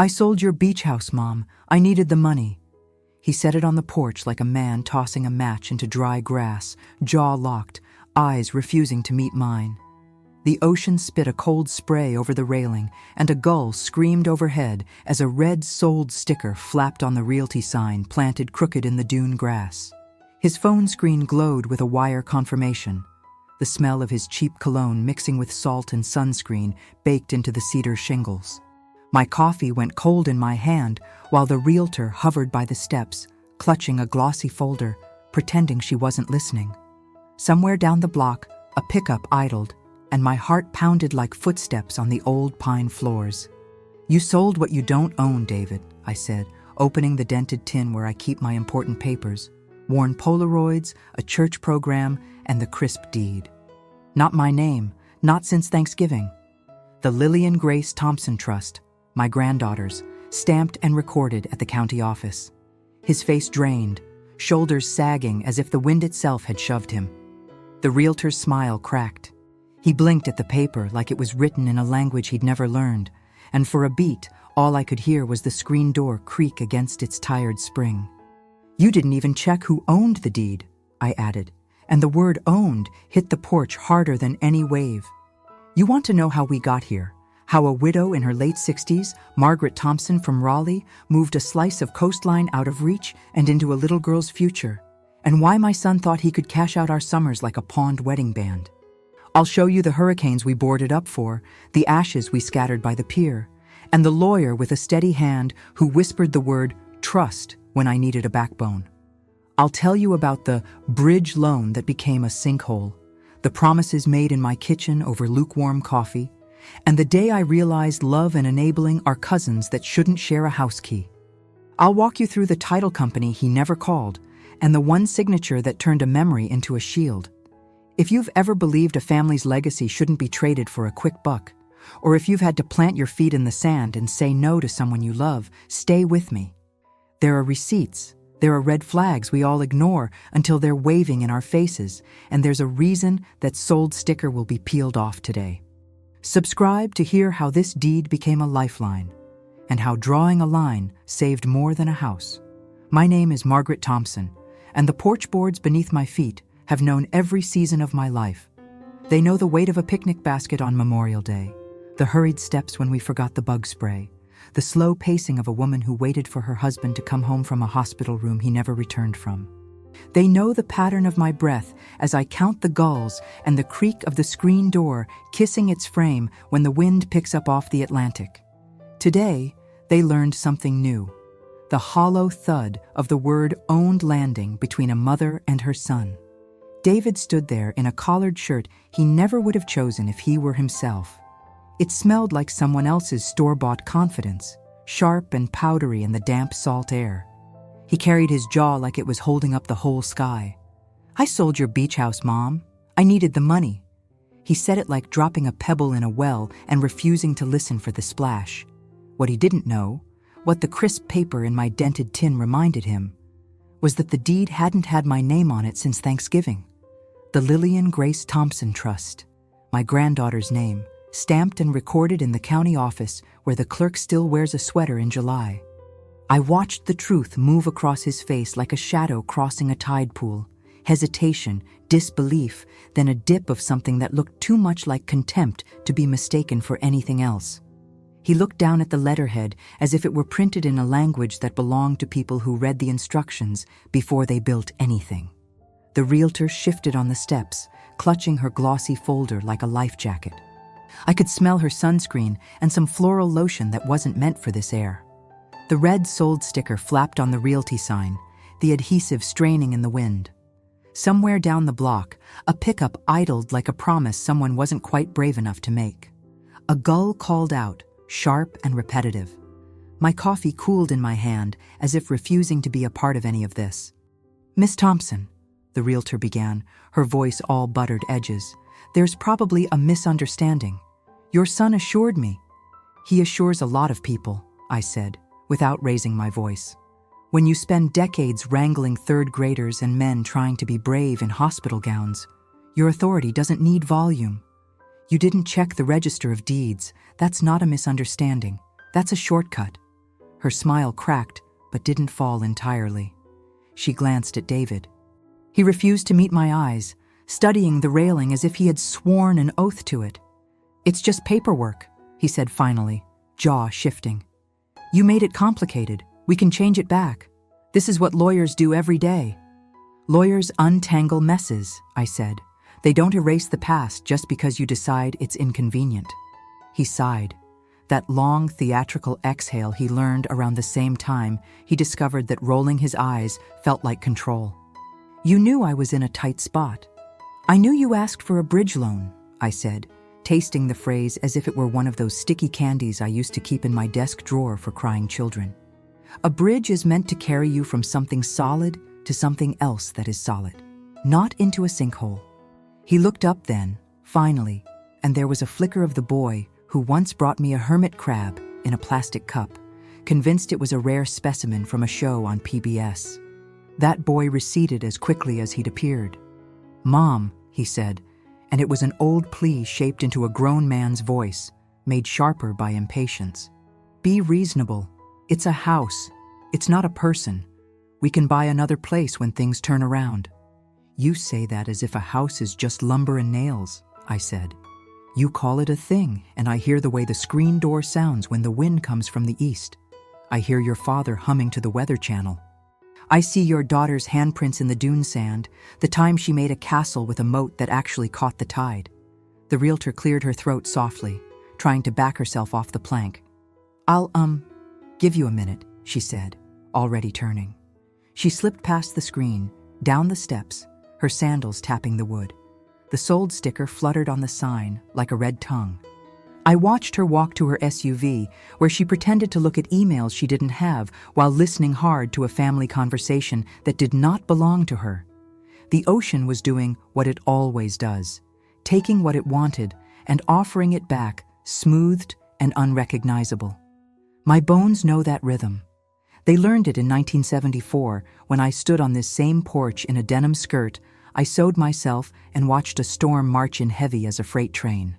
"I sold your beach house, Mom. I needed the money." He said it on the porch like a man tossing a match into dry grass, jaw locked, eyes refusing to meet mine. The ocean spit a cold spray over the railing, and a gull screamed overhead as a red "Sold" sticker flapped on the realty sign planted crooked in the dune grass. His phone screen glowed with a wire confirmation, the smell of his cheap cologne mixing with salt and sunscreen baked into the cedar shingles. My coffee went cold in my hand while the realtor hovered by the steps, clutching a glossy folder, pretending she wasn't listening. Somewhere down the block, a pickup idled, and my heart pounded like footsteps on the old pine floors. "You sold what you don't own, David," I said, opening the dented tin where I keep my important papers, worn Polaroids, a church program, and the crisp deed. Not my name, not since Thanksgiving. The Lillian Grace Thompson Trust, my granddaughter's, stamped and recorded at the county office. His face drained, shoulders sagging as if the wind itself had shoved him. The realtor's smile cracked. He blinked at the paper like it was written in a language he'd never learned, and for a beat, all I could hear was the screen door creak against its tired spring. "You didn't even check who owned the deed," I added, and the word "owned" hit the porch harder than any wave. "You want to know how we got here? How a widow in her late 60s, Margaret Thompson from Raleigh, moved a slice of coastline out of reach and into a little girl's future? And why my son thought he could cash out our summers like a pawned wedding band? I'll show you the hurricanes we boarded up for, the ashes we scattered by the pier, and the lawyer with a steady hand who whispered the word trust when I needed a backbone. I'll tell you about the bridge loan that became a sinkhole, the promises made in my kitchen over lukewarm coffee, and the day I realized love and enabling are cousins that shouldn't share a house key. I'll walk you through the title company he never called, and the one signature that turned a memory into a shield. If you've ever believed a family's legacy shouldn't be traded for a quick buck, or if you've had to plant your feet in the sand and say no to someone you love, stay with me. There are receipts. There are red flags we all ignore until they're waving in our faces, and there's a reason that "Sold" sticker will be peeled off today. Subscribe to hear how this deed became a lifeline, and how drawing a line saved more than a house. My name is Margaret Thompson, and the porch boards beneath my feet have known every season of my life. They know the weight of a picnic basket on Memorial Day, the hurried steps when we forgot the bug spray, the slow pacing of a woman who waited for her husband to come home from a hospital room he never returned from. They know the pattern of my breath as I count the gulls and the creak of the screen door kissing its frame when the wind picks up off the Atlantic. Today, they learned something new, the hollow thud of the word "owned" landing between a mother and her son. David stood there in a collared shirt he never would have chosen if he were himself. It smelled like someone else's store-bought confidence, sharp and powdery in the damp salt air. He carried his jaw like it was holding up the whole sky. "I sold your beach house, Mom. I needed the money." He said it like dropping a pebble in a well and refusing to listen for the splash. What he didn't know, what the crisp paper in my dented tin reminded him, was that the deed hadn't had my name on it since Thanksgiving. The Lillian Grace Thompson Trust, my granddaughter's name, stamped and recorded in the county office where the clerk still wears a sweater in July. I watched the truth move across his face like a shadow crossing a tide pool. Hesitation, disbelief, then a dip of something that looked too much like contempt to be mistaken for anything else. He looked down at the letterhead as if it were printed in a language that belonged to people who read the instructions before they built anything. The realtor shifted on the steps, clutching her glossy folder like a life jacket. I could smell her sunscreen and some floral lotion that wasn't meant for this air. The red "Sold" sticker flapped on the realty sign, the adhesive straining in the wind. Somewhere down the block, a pickup idled like a promise someone wasn't quite brave enough to make. A gull called out, sharp and repetitive. My coffee cooled in my hand, as if refusing to be a part of any of this. "Miss Thompson," the realtor began, her voice all buttered edges, "there's probably a misunderstanding. Your son assured me." "He assures a lot of people," I said, without raising my voice. "When you spend decades wrangling third graders and men trying to be brave in hospital gowns, your authority doesn't need volume. You didn't check the register of deeds. That's not a misunderstanding. That's a shortcut. Her smile cracked, but didn't fall entirely. She glanced at David. He refused to meet my eyes, studying the railing as if he had sworn an oath to it. "It's just paperwork," he said finally, jaw shifting. "You made it complicated. We can change it back. This is what lawyers do every day." "Lawyers untangle messes," I said. "They don't erase the past just because you decide it's inconvenient." He sighed. That long theatrical exhale he learned around the same time he discovered that rolling his eyes felt like control. "You knew I was in a tight spot." "I knew you asked for a bridge loan," I said, tasting the phrase as if it were one of those sticky candies I used to keep in my desk drawer for crying children. A bridge is meant to carry you from something solid to something else that is solid, not into a sinkhole. He looked up then, finally, and there was a flicker of the boy who once brought me a hermit crab in a plastic cup, convinced it was a rare specimen from a show on PBS. That boy receded as quickly as he'd appeared. "Mom," he said, and it was an old plea shaped into a grown man's voice, made sharper by impatience. "Be reasonable. It's a house. It's not a person. We can buy another place when things turn around." "You say that as if a house is just lumber and nails," I said. "You call it a thing, and I hear the way the screen door sounds when the wind comes from the east. I hear your father humming to the Weather Channel. I see your daughter's handprints in the dune sand, the time she made a castle with a moat that actually caught the tide." The realtor cleared her throat softly, trying to back herself off the plank. "I'll, give you a minute," she said, already turning. She slipped past the screen, down the steps, her sandals tapping the wood. The sold sticker fluttered on the sign like a red tongue. I watched her walk to her SUV, where she pretended to look at emails she didn't have while listening hard to a family conversation that did not belong to her. The ocean was doing what it always does, taking what it wanted and offering it back, smoothed and unrecognizable. My bones know that rhythm. They learned it in 1974 when I stood on this same porch in a denim skirt. I sewed myself and watched a storm march in heavy as a freight train.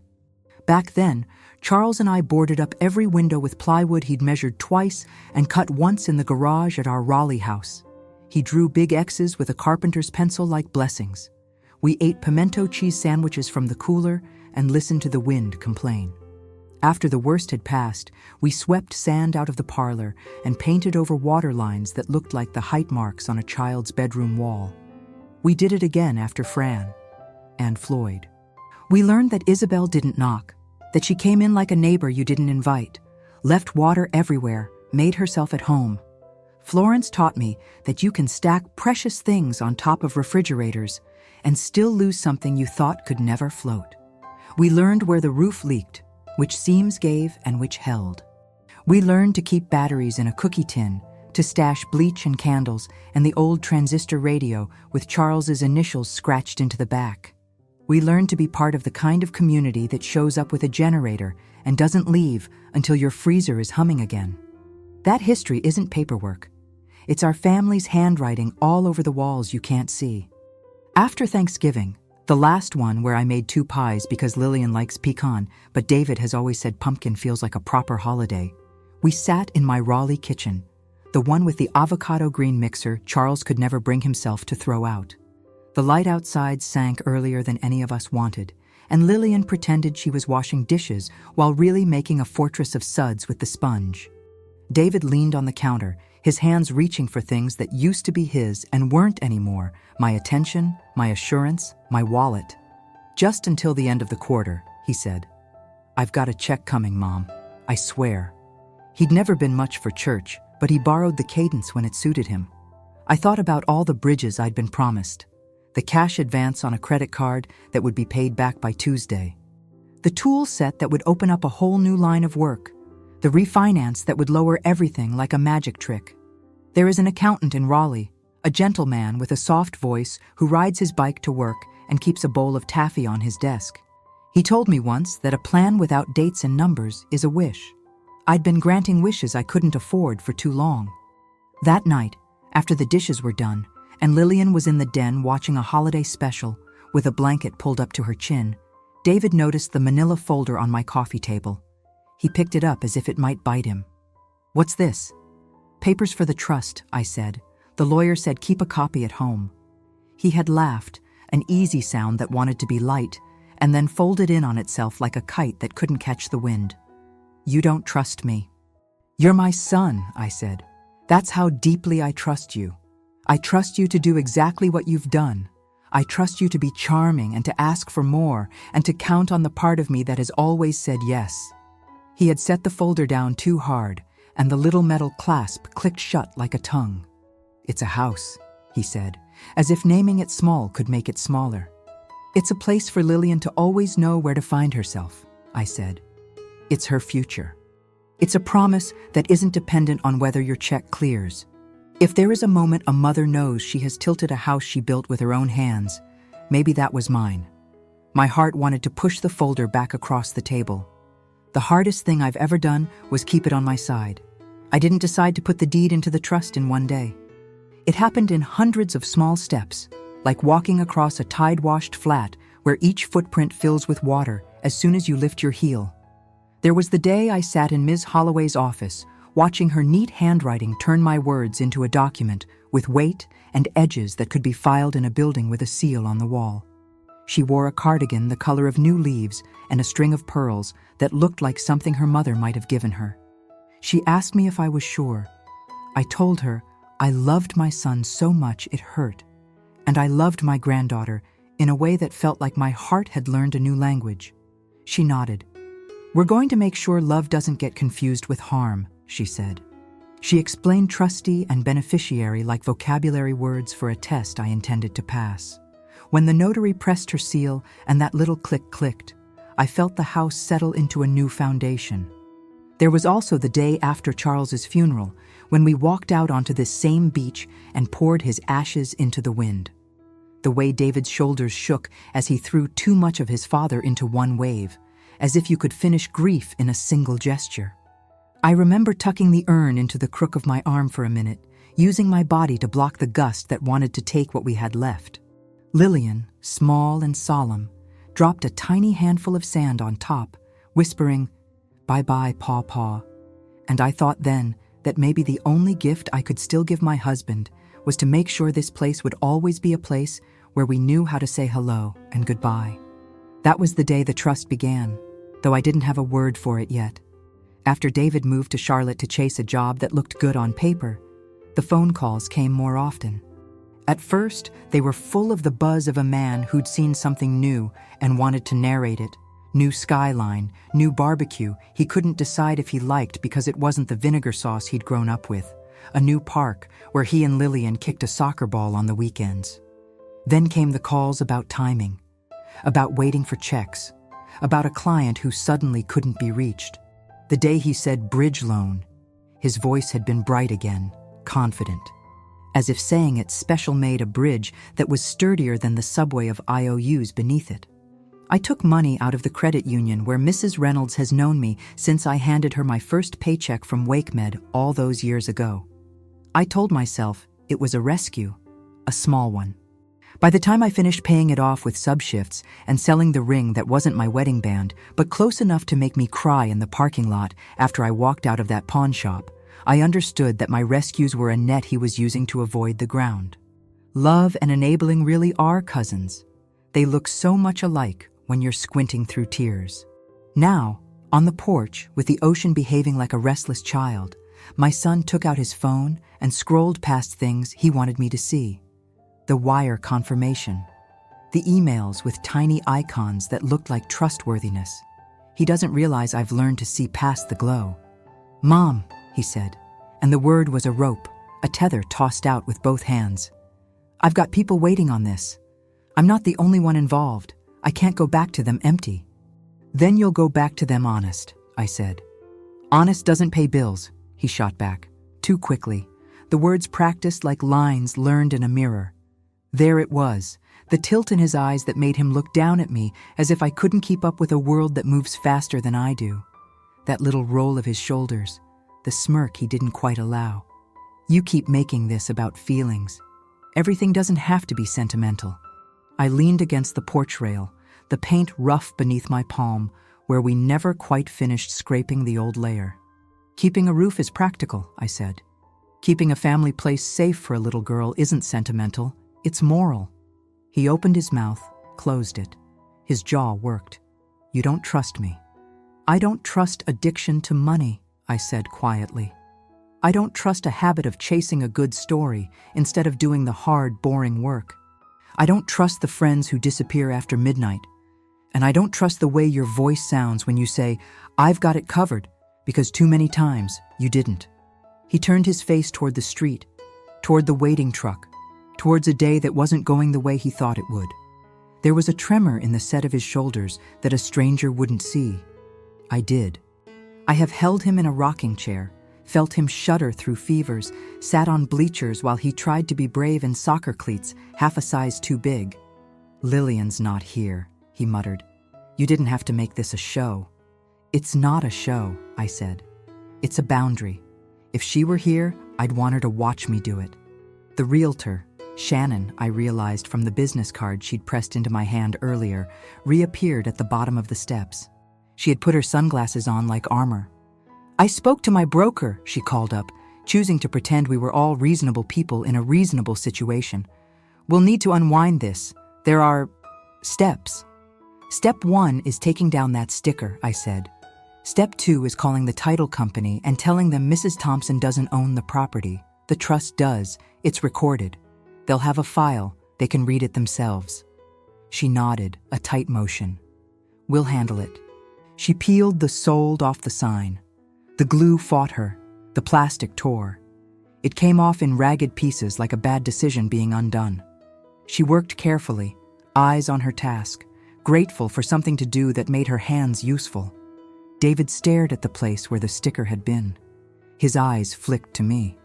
Back then, Charles and I boarded up every window with plywood he'd measured twice and cut once in the garage at our Raleigh house. He drew big X's with a carpenter's pencil like blessings. We ate pimento cheese sandwiches from the cooler and listened to the wind complain. After the worst had passed, we swept sand out of the parlor and painted over water lines that looked like the height marks on a child's bedroom wall. We did it again after Fran and Floyd. We learned that Isabel didn't knock, that she came in like a neighbor you didn't invite, left water everywhere, made herself at home. Florence taught me that you can stack precious things on top of refrigerators and still lose something you thought could never float. We learned where the roof leaked, which seams gave and which held. We learned to keep batteries in a cookie tin, to stash bleach and candles and the old transistor radio with Charles's initials scratched into the back. We learned to be part of the kind of community that shows up with a generator and doesn't leave until your freezer is humming again. That history isn't paperwork. It's our family's handwriting all over the walls you can't see. After Thanksgiving, the last one where I made 2 pies because Lillian likes pecan, but David has always said pumpkin feels like a proper holiday, we sat in my Raleigh kitchen, the one with the avocado green mixer Charles could never bring himself to throw out. The light outside sank earlier than any of us wanted, and Lillian pretended she was washing dishes while really making a fortress of suds with the sponge. David leaned on the counter, his hands reaching for things that used to be his and weren't anymore: my attention, my assurance, my wallet. "Just until the end of the quarter," he said. "I've got a check coming, Mom. I swear." He'd never been much for church, but he borrowed the cadence when it suited him. I thought about all the bridges I'd been promised. The cash advance on a credit card that would be paid back by Tuesday. The tool set that would open up a whole new line of work. The refinance that would lower everything like a magic trick. There is an accountant in Raleigh, a gentleman with a soft voice who rides his bike to work and keeps a bowl of taffy on his desk. He told me once that a plan without dates and numbers is a wish. I'd been granting wishes I couldn't afford for too long. That night, after the dishes were done, and Lillian was in the den watching a holiday special with a blanket pulled up to her chin, David noticed the manila folder on my coffee table. He picked it up as if it might bite him. "What's this?" Papers for the trust, I said. The lawyer said keep a copy at home. He had laughed, an easy sound that wanted to be light, and then folded in on itself like a kite that couldn't catch the wind. You don't trust me. You're my son, I said. That's how deeply I trust you. I trust you to do exactly what you've done. I trust you to be charming and to ask for more and to count on the part of me that has always said yes. He had set the folder down too hard, and the little metal clasp clicked shut like a tongue. It's a house, he said, as if naming it small could make it smaller. It's a place for Lillian to always know where to find herself, I said. It's her future. It's a promise that isn't dependent on whether your check clears. If there is a moment a mother knows she has tilted a house she built with her own hands, maybe that was mine. My heart wanted to push the folder back across the table. The hardest thing I've ever done was keep it on my side. I didn't decide to put the deed into the trust in one day. It happened in hundreds of small steps, like walking across a tide-washed flat where each footprint fills with water as soon as you lift your heel. There was the day I sat in Ms. Holloway's office, watching her neat handwriting turn my words into a document with weight and edges that could be filed in a building with a seal on the wall. She wore a cardigan the color of new leaves and a string of pearls that looked like something her mother might have given her. She asked me if I was sure. I told her I loved my son so much it hurt, and I loved my granddaughter in a way that felt like my heart had learned a new language. She nodded. We're going to make sure love doesn't get confused with harm, she said. She explained trustee and beneficiary like vocabulary words for a test I intended to pass. When the notary pressed her seal and that little click clicked, I felt the house settle into a new foundation. There was also the day after Charles's funeral, when we walked out onto this same beach and poured his ashes into the wind. The way David's shoulders shook as he threw too much of his father into one wave, as if you could finish grief in a single gesture. I remember tucking the urn into the crook of my arm for a minute, using my body to block the gust that wanted to take what we had left. Lillian, small and solemn, dropped a tiny handful of sand on top, whispering, "Bye-bye, Paw-Paw." And I thought then that maybe the only gift I could still give my husband was to make sure this place would always be a place where we knew how to say hello and goodbye. That was the day the trust began, though I didn't have a word for it yet. After David moved to Charlotte to chase a job that looked good on paper, the phone calls came more often. At first, they were full of the buzz of a man who'd seen something new and wanted to narrate it. New skyline, new barbecue he couldn't decide if he liked because it wasn't the vinegar sauce he'd grown up with. A new park where he and Lillian kicked a soccer ball on the weekends. Then came the calls about timing, about waiting for checks, about a client who suddenly couldn't be reached. The day he said bridge loan, his voice had been bright again, confident, as if saying it special made a bridge that was sturdier than the subway of IOUs beneath it. I took money out of the credit union where Mrs. Reynolds has known me since I handed her my first paycheck from WakeMed all those years ago. I told myself it was a rescue, a small one. By the time I finished paying it off with subshifts and selling the ring that wasn't my wedding band, but close enough to make me cry in the parking lot after I walked out of that pawn shop, I understood that my rescues were a net he was using to avoid the ground. Love and enabling really are cousins. They look so much alike when you're squinting through tears. Now, on the porch, with the ocean behaving like a restless child, my son took out his phone and scrolled past things he wanted me to see. The wire confirmation. The emails with tiny icons that looked like trustworthiness. He doesn't realize I've learned to see past the glow. "Mom," he said, and the word was a rope, a tether tossed out with both hands. "I've got people waiting on this. I'm not the only one involved. I can't go back to them empty." "Then you'll go back to them honest," I said. "Honest doesn't pay bills," he shot back, too quickly, the words practiced like lines learned in a mirror. There it was, the tilt in his eyes that made him look down at me as if I couldn't keep up with a world that moves faster than I do. That little roll of his shoulders, the smirk he didn't quite allow. "You keep making this about feelings. Everything doesn't have to be sentimental." I leaned against the porch rail, the paint rough beneath my palm, where we never quite finished scraping the old layer. "Keeping a roof is practical," I said. Keeping a family place safe for a little girl isn't sentimental, it's moral. He opened his mouth, closed it. His jaw worked. You don't trust me. I don't trust addiction to money, I said quietly. I don't trust a habit of chasing a good story instead of doing the hard, boring work. I don't trust the friends who disappear after midnight. And I don't trust the way your voice sounds when you say, I've got it covered, because too many times you didn't. He turned his face toward the street, toward the waiting truck, towards a day that wasn't going the way he thought it would. There was a tremor in the set of his shoulders that a stranger wouldn't see. I did. I have held him in a rocking chair, felt him shudder through fevers, sat on bleachers while he tried to be brave in soccer cleats half a size too big. Lillian's not here, he muttered. You didn't have to make this a show. It's not a show, I said. It's a boundary. If she were here, I'd want her to watch me do it. The realtor, Shannon, I realized from the business card she'd pressed into my hand earlier, reappeared at the bottom of the steps. She had put her sunglasses on like armor. I spoke to my broker, she called up, choosing to pretend we were all reasonable people in a reasonable situation. We'll need to unwind this. There are steps. Step 1 is taking down that sticker, I said. Step 2 is calling the title company and telling them Mrs. Thompson doesn't own the property. The trust does. It's recorded. They'll have a file. They can read it themselves. She nodded, a tight motion. We'll handle it. She peeled the sold off the sign. The glue fought her. The plastic tore. It came off in ragged pieces like a bad decision being undone. She worked carefully, eyes on her task, grateful for something to do that made her hands useful. David stared at the place where the sticker had been. His eyes flicked to me.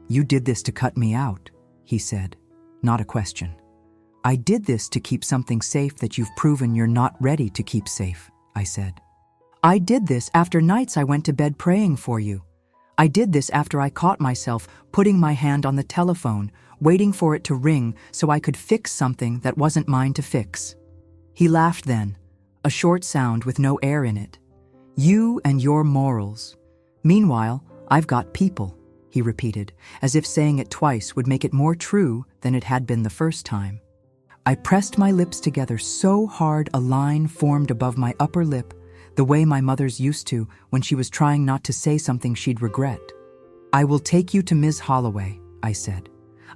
You did this to cut me out, he said, not a question. I did this to keep something safe that you've proven you're not ready to keep safe, I said. I did this after nights I went to bed praying for you. I did this after I caught myself putting my hand on the telephone, waiting for it to ring so I could fix something that wasn't mine to fix. He laughed then, a short sound with no air in it. You and your morals. Meanwhile, I've got people, he repeated, as if saying it twice would make it more true than it had been the first time. I pressed my lips together so hard a line formed above my upper lip, the way my mother's used to when she was trying not to say something she'd regret. I will take you to Ms. Holloway, I said.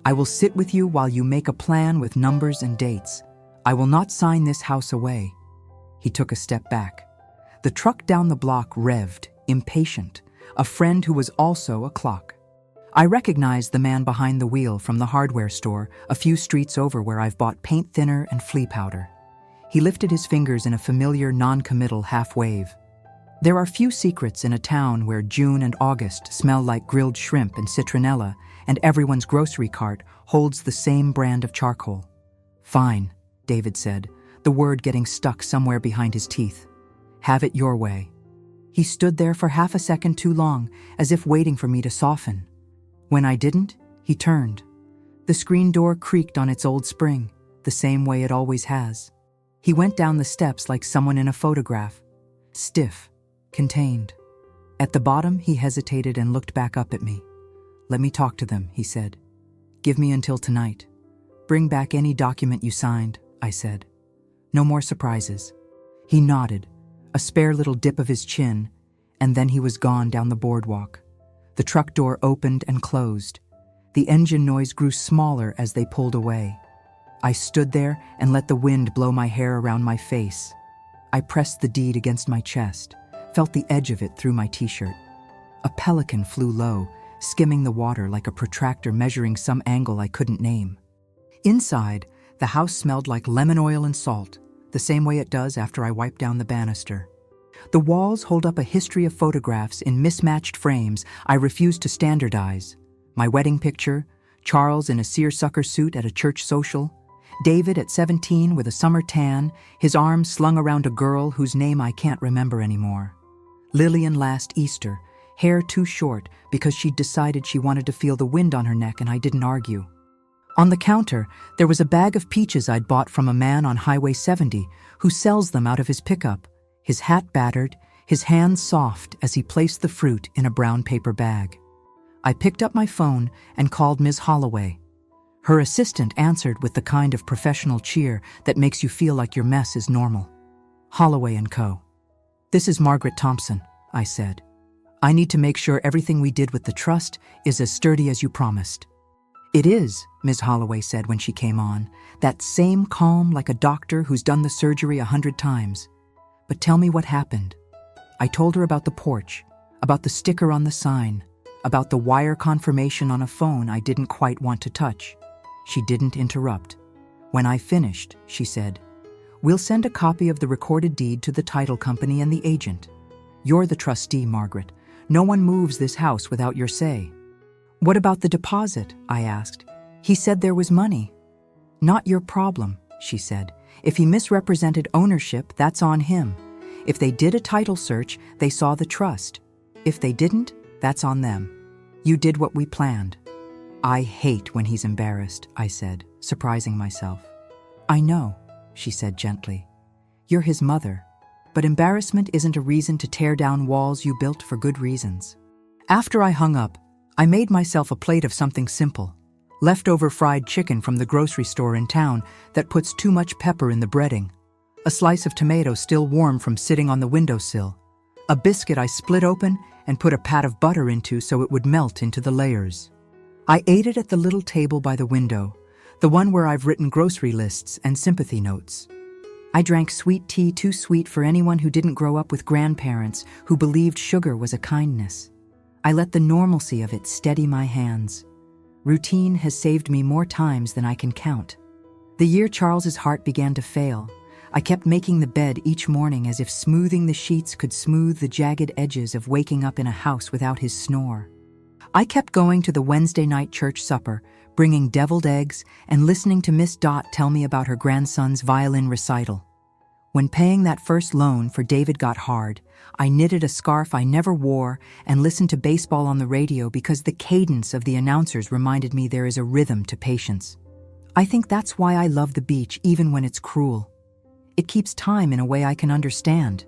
I will sit with you while you make a plan with numbers and dates. I will not sign this house away. He took a step back. The truck down the block revved, impatient, a friend who was also a clock. I recognized the man behind the wheel from the hardware store a few streets over where I've bought paint thinner and flea powder. He lifted his fingers in a familiar non-committal half-wave. There are few secrets in a town where June and August smell like grilled shrimp and citronella, and everyone's grocery cart holds the same brand of charcoal. Fine, David said, the word getting stuck somewhere behind his teeth. Have it your way. He stood there for half a second too long, as if waiting for me to soften. When I didn't, he turned. The screen door creaked on its old spring, the same way it always has. He went down the steps like someone in a photograph, stiff, contained. At the bottom, he hesitated and looked back up at me. Let me talk to them, he said. Give me until tonight. Bring back any document you signed, I said. No more surprises. He nodded, a spare little dip of his chin, and then he was gone down the boardwalk. The truck door opened and closed. The engine noise grew smaller as they pulled away. I stood there and let the wind blow my hair around my face. I pressed the deed against my chest, felt the edge of it through my t-shirt. A pelican flew low, skimming the water like a protractor measuring some angle I couldn't name. Inside, the house smelled like lemon oil and salt, the same way it does after I wipe down the banister. The walls hold up a history of photographs in mismatched frames I refuse to standardize. My wedding picture, Charles in a seersucker suit at a church social, David at 17 with a summer tan, his arms slung around a girl whose name I can't remember anymore. Lillian last Easter, hair too short because she'd decided she wanted to feel the wind on her neck and I didn't argue. On the counter, there was a bag of peaches I'd bought from a man on Highway 70 who sells them out of his pickup, his hat battered, his hands soft as he placed the fruit in a brown paper bag. I picked up my phone and called Ms. Holloway. Her assistant answered with the kind of professional cheer that makes you feel like your mess is normal. Holloway and Co. "This is Margaret Thompson," I said. "I need to make sure everything we did with the trust is as sturdy as you promised." "It is," Ms. Holloway said when she came on, that same calm like a doctor who's done the surgery 100 times. "But tell me what happened." I told her about the porch, about the sticker on the sign, about the wire confirmation on a phone I didn't quite want to touch. She didn't interrupt. When I finished, she said, "We'll send a copy of the recorded deed to the title company and the agent. You're the trustee, Margaret. No one moves this house without your say." "What about the deposit?" I asked. "He said there was money." "Not your problem," she said. "If he misrepresented ownership, that's on him. If they did a title search, they saw the trust. If they didn't, that's on them. You did what we planned." "I hate when he's embarrassed," I said, surprising myself. "I know," she said gently. "You're his mother, but embarrassment isn't a reason to tear down walls you built for good reasons." After I hung up, I made myself a plate of something simple, leftover fried chicken from the grocery store in town that puts too much pepper in the breading, a slice of tomato still warm from sitting on the windowsill, a biscuit I split open and put a pat of butter into so it would melt into the layers. I ate it at the little table by the window, the one where I've written grocery lists and sympathy notes. I drank sweet tea too sweet for anyone who didn't grow up with grandparents who believed sugar was a kindness. I let the normalcy of it steady my hands. Routine has saved me more times than I can count. The year Charles's heart began to fail, I kept making the bed each morning as if smoothing the sheets could smooth the jagged edges of waking up in a house without his snore. I kept going to the Wednesday night church supper, bringing deviled eggs and listening to Miss Dot tell me about her grandson's violin recital. When paying that first loan for David got hard, I knitted a scarf I never wore and listened to baseball on the radio because the cadence of the announcers reminded me there is a rhythm to patience. I think that's why I love the beach even when it's cruel. It keeps time in a way I can understand.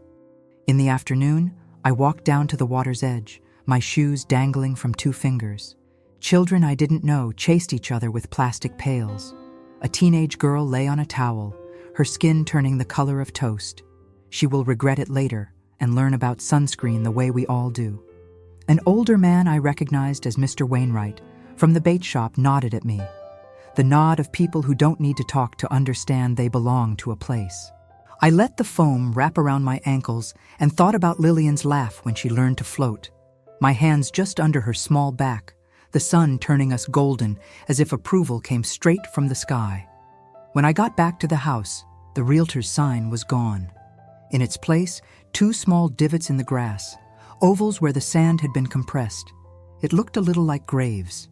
In the afternoon, I walked down to the water's edge, my shoes dangling from 2 fingers. Children I didn't know chased each other with plastic pails. A teenage girl lay on a towel, her skin turning the color of toast. She will regret it later and learn about sunscreen the way we all do. An older man I recognized as Mr. Wainwright from the bait shop nodded at me. The nod of people who don't need to talk to understand they belong to a place. I let the foam wrap around my ankles and thought about Lillian's laugh when she learned to float. My hands just under her small back, the sun turning us golden as if approval came straight from the sky. When I got back to the house, the realtor's sign was gone. In its place, 2 small divots in the grass, ovals where the sand had been compressed. It looked a little like graves.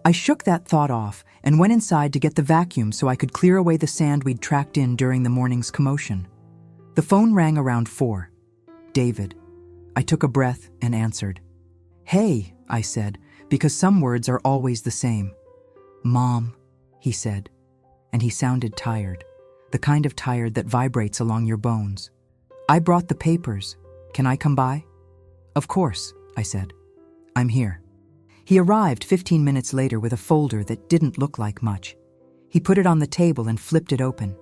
I shook that thought off and went inside to get the vacuum so I could clear away the sand we'd tracked in during the morning's commotion. The phone rang around 4. David. I took a breath and answered. "Hey," I said, because some words are always the same. "Mom," he said, and he sounded tired, the kind of tired that vibrates along your bones. "I brought the papers. Can I come by?" "Of course," I said. "I'm here." He arrived 15 minutes later with a folder that didn't look like much. He put it on the table and flipped it open.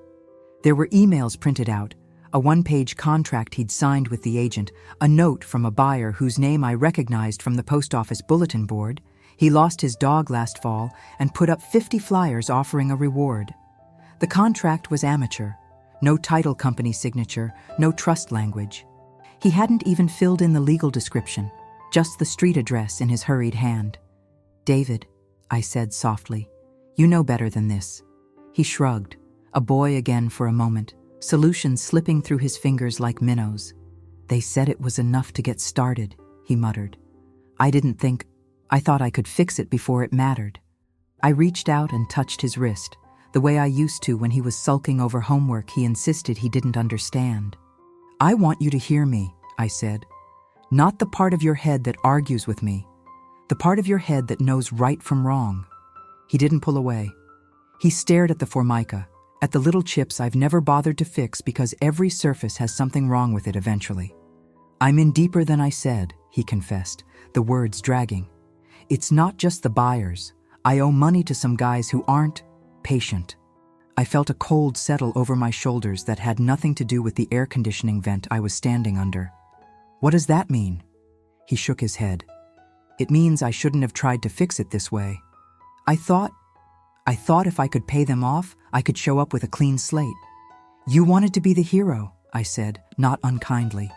There were emails printed out, a 1-page contract he'd signed with the agent, a note from a buyer whose name I recognized from the post office bulletin board. He lost his dog last fall and put up 50 flyers offering a reward. The contract was amateur. No title company signature, no trust language. He hadn't even filled in the legal description, just the street address in his hurried hand. "David," I said softly, "you know better than this." He shrugged, a boy again for a moment, solutions slipping through his fingers like minnows. "They said it was enough to get started," he muttered. I thought I could fix it before it mattered. I reached out and touched his wrist, the way I used to when he was sulking over homework he insisted he didn't understand. "I want you to hear me," I said. "Not the part of your head that argues with me. The part of your head that knows right from wrong." He didn't pull away. He stared at the Formica, at the little chips I've never bothered to fix because every surface has something wrong with it eventually. "I'm in deeper than I said," he confessed, the words dragging. It's not just the buyers. I owe money to some guys who aren't patient. I felt a cold settle over my shoulders that had nothing to do with the air conditioning vent I was standing under. What does that mean? He shook his head. It means I shouldn't have tried to fix it this way. I thought if I could pay them off, I could show up with a clean slate. You wanted to be the hero, I said, not unkindly.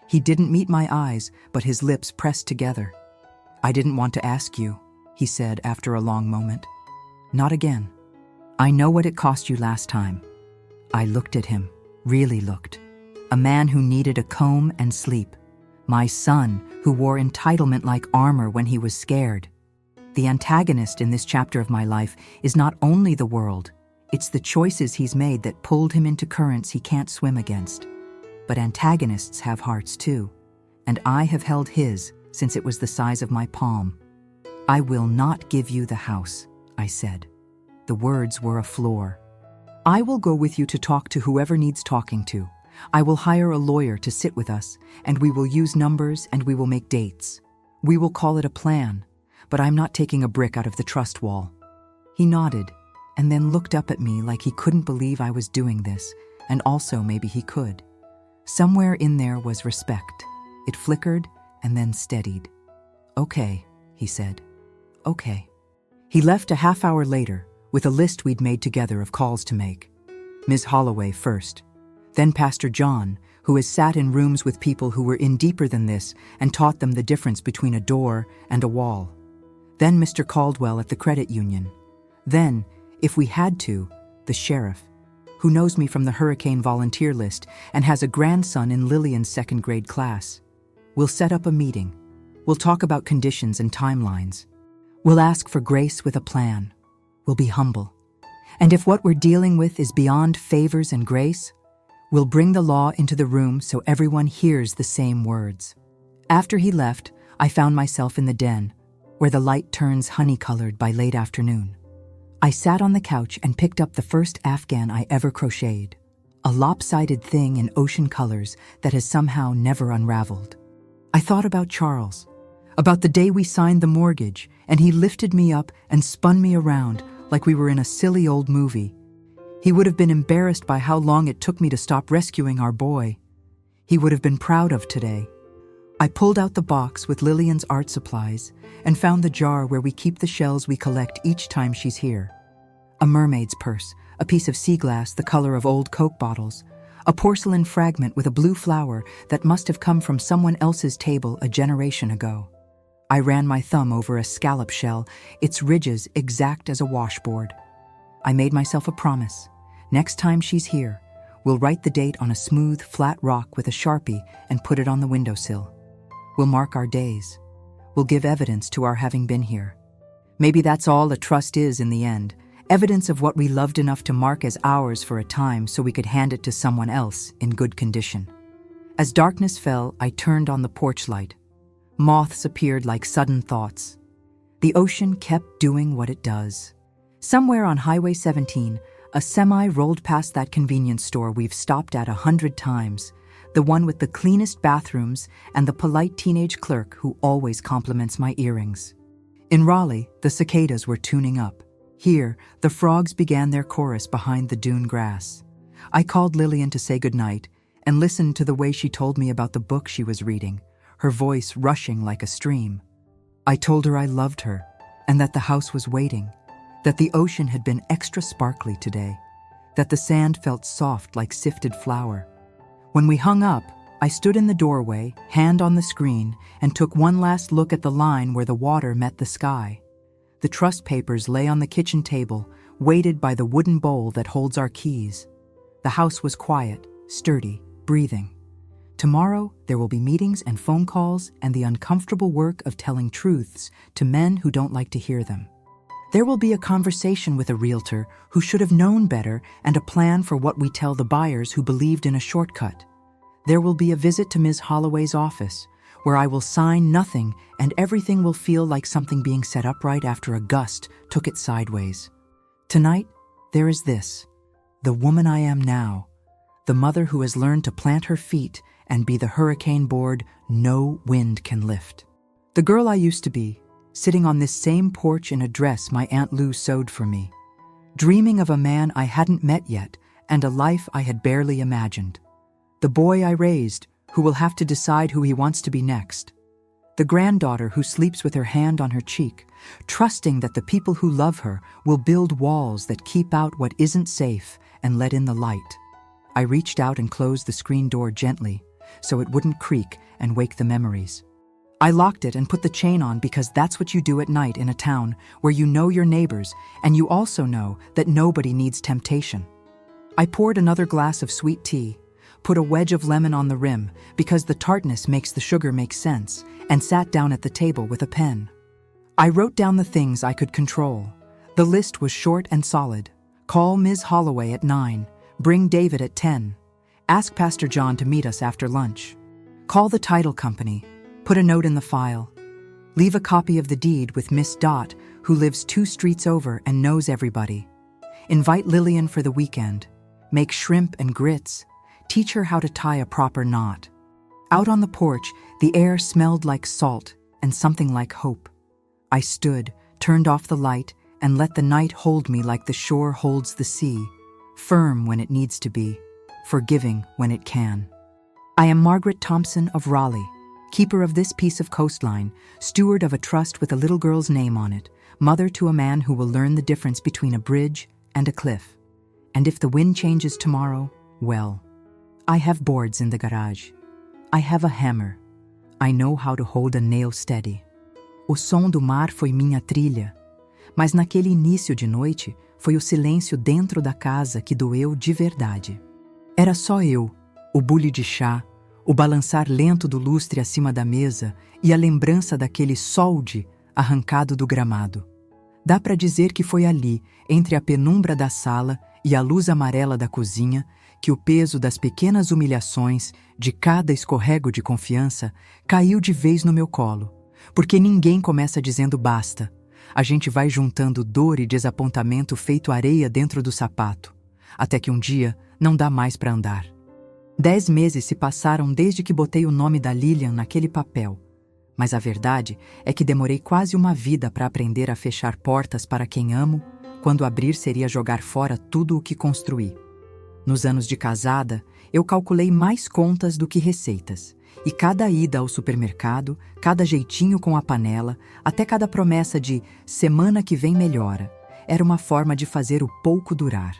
He didn't meet my eyes, but his lips pressed together. I didn't want to ask you, he said after a long moment. Not again. I know what it cost you last time. I looked at him, really looked. A man who needed a comb and sleep. My son, who wore entitlement like armor when he was scared. The antagonist in this chapter of my life is not only the world, it's the choices he's made that pulled him into currents he can't swim against. But antagonists have hearts too, and I have held his since it was the size of my palm. I will not give you the house, I said. The words were a floor. I will go with you to talk to whoever needs talking to. I will hire a lawyer to sit with us, and we will use numbers and we will make dates. We will call it a plan, but I'm not taking a brick out of the trust wall. He nodded, and then looked up at me like he couldn't believe I was doing this, and also maybe he could. Somewhere in there was respect. It flickered and then steadied. Okay, he said. Okay. He left a half hour later with a list we'd made together of calls to make. Ms. Holloway first, then Pastor John, who has sat in rooms with people who were in deeper than this and taught them the difference between a door and a wall. Then Mr. Caldwell at the credit union. Then, if we had to, the sheriff, who knows me from the hurricane volunteer list and has a grandson in Lillian's second grade class. We'll set up a meeting. We'll talk about conditions and timelines. We'll ask for grace with a plan. We'll be humble. And if what we're dealing with is beyond favors and grace, we'll bring the law into the room so everyone hears the same words. After he left, I found myself in the den, where the light turns honey-colored by late afternoon. I sat on the couch and picked up the first Afghan I ever crocheted, a lopsided thing in ocean colors that has somehow never unraveled. I thought about Charles, about the day we signed the mortgage, and he lifted me up and spun me around like we were in a silly old movie. He would have been embarrassed by how long it took me to stop rescuing our boy. He would have been proud of today. I pulled out the box with Lillian's art supplies and found the jar where we keep the shells we collect each time she's here. A mermaid's purse, a piece of sea glass the color of old Coke bottles, a porcelain fragment with a blue flower that must have come from someone else's table a generation ago. I ran my thumb over a scallop shell, its ridges exact as a washboard. I made myself a promise. Next time she's here, we'll write the date on a smooth, flat rock with a Sharpie and put it on the windowsill. We'll mark our days. We'll give evidence to our having been here. Maybe that's all a trust is in the end, evidence of what we loved enough to mark as ours for a time so we could hand it to someone else in good condition. As darkness fell, I turned on the porch light. Moths appeared like sudden thoughts. The ocean kept doing what it does. Somewhere on Highway 17, a semi rolled past that convenience store we've stopped at 100 times, the one with the cleanest bathrooms and the polite teenage clerk who always compliments my earrings. In Raleigh, the cicadas were tuning up. Here, the frogs began their chorus behind the dune grass. I called Lillian to say goodnight and listened to the way she told me about the book she was reading, her voice rushing like a stream. I told her I loved her and that the house was waiting, that the ocean had been extra sparkly today, that the sand felt soft like sifted flour. When we hung up, I stood in the doorway, hand on the screen, and took one last look at the line where the water met the sky. The trust papers lay on the kitchen table, weighted by the wooden bowl that holds our keys. The house was quiet, sturdy, breathing. Tomorrow, there will be meetings and phone calls and the uncomfortable work of telling truths to men who don't like to hear them. There will be a conversation with a realtor who should have known better and a plan for what we tell the buyers who believed in a shortcut. There will be a visit to Ms. Holloway's office, where I will sign nothing and everything will feel like something being set upright after a gust took it sideways. Tonight, there is this, the woman I am now, the mother who has learned to plant her feet and be the hurricane board no wind can lift. The girl I used to be, sitting on this same porch in a dress my Aunt Lou sewed for me, dreaming of a man I hadn't met yet and a life I had barely imagined. The boy I raised, who will have to decide who he wants to be next. The granddaughter who sleeps with her hand on her cheek, trusting that the people who love her will build walls that keep out what isn't safe and let in the light. I reached out and closed the screen door gently, so it wouldn't creak and wake the memories. I locked it and put the chain on because that's what you do at night in a town where you know your neighbors and you also know that nobody needs temptation. I poured another glass of sweet tea, put a wedge of lemon on the rim because the tartness makes the sugar make sense, and sat down at the table with a pen. I wrote down the things I could control. The list was short and solid. Call Ms. Holloway at 9, bring David at 10, ask Pastor John to meet us after lunch, call the title company, put a note in the file, leave a copy of the deed with Miss Dot, who lives 2 streets over and knows everybody, invite Lillian for the weekend, make shrimp and grits, teach her how to tie a proper knot. Out on the porch, the air smelled like salt and something like hope. I stood, turned off the light, and let the night hold me like the shore holds the sea, firm when it needs to be, forgiving when it can. I am Margaret Thompson of Raleigh, keeper of this piece of coastline, steward of a trust with a little girl's name on it, mother to a man who will learn the difference between a bridge and a cliff. And if the wind changes tomorrow, well, I have boards in the garage. I have a hammer. I know how to hold a nail steady. O som do mar foi minha trilha, mas naquele início de noite foi o silêncio dentro da casa que doeu de verdade. Era só eu, o bule de chá, o balançar lento do lustre acima da mesa e a lembrança daquele solde arrancado do gramado. Dá para dizer que foi ali, entre a penumbra da sala e a luz amarela da cozinha, que o peso das pequenas humilhações, de cada escorrego de confiança, caiu de vez no meu colo. Porque ninguém começa dizendo basta. A gente vai juntando dor e desapontamento feito areia dentro do sapato, até que um dia não dá mais para andar. 10 meses se passaram desde que botei o nome da Lillian naquele papel, mas a verdade é que demorei quase uma vida para aprender a fechar portas para quem amo, quando abrir seria jogar fora tudo o que construí. Nos anos de casada, eu calculei mais contas do que receitas, e cada ida ao supermercado, cada jeitinho com a panela, até cada promessa de semana que vem melhora, era uma forma de fazer o pouco durar.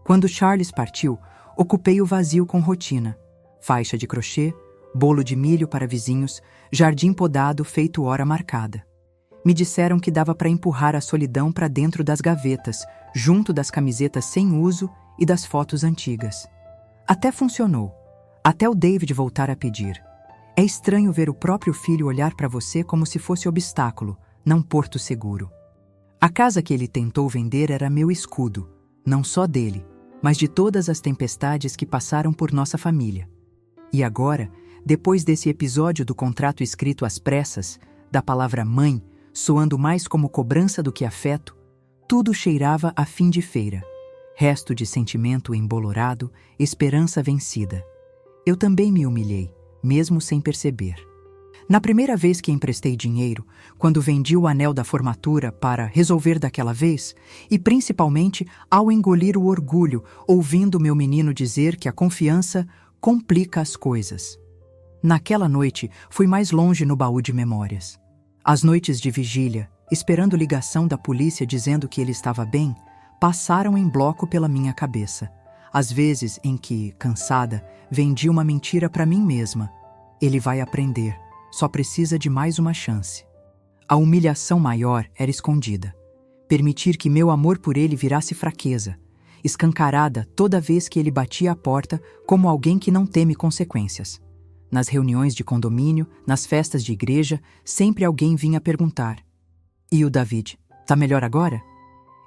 Quando Charles partiu, ocupei o vazio com rotina, faixa de crochê, bolo de milho para vizinhos, jardim podado feito hora marcada. Me disseram que dava para empurrar a solidão para dentro das gavetas, junto das camisetas sem uso e das fotos antigas. Até funcionou, até o David voltar a pedir. É estranho ver o próprio filho olhar para você como se fosse obstáculo, não porto seguro. A casa que ele tentou vender era meu escudo, não só dele, mas de todas as tempestades que passaram por nossa família. E agora, depois desse episódio do contrato escrito às pressas, da palavra mãe, soando mais como cobrança do que afeto, tudo cheirava a fim de feira. Resto de sentimento embolorado, esperança vencida. Eu também me humilhei, mesmo sem perceber. Na primeira vez que emprestei dinheiro, quando vendi o anel da formatura para resolver daquela vez, e principalmente ao engolir o orgulho, ouvindo meu menino dizer que a confiança complica as coisas. Naquela noite, fui mais longe no baú de memórias. As noites de vigília, esperando ligação da polícia dizendo que ele estava bem, passaram em bloco pela minha cabeça. Às vezes em que, cansada, vendi uma mentira para mim mesma. Ele vai aprender, só precisa de mais uma chance. A humilhação maior era escondida. Permitir que meu amor por ele virasse fraqueza, escancarada toda vez que ele batia a porta como alguém que não teme consequências. Nas reuniões de condomínio, nas festas de igreja, sempre alguém vinha perguntar: "E o David, tá melhor agora?"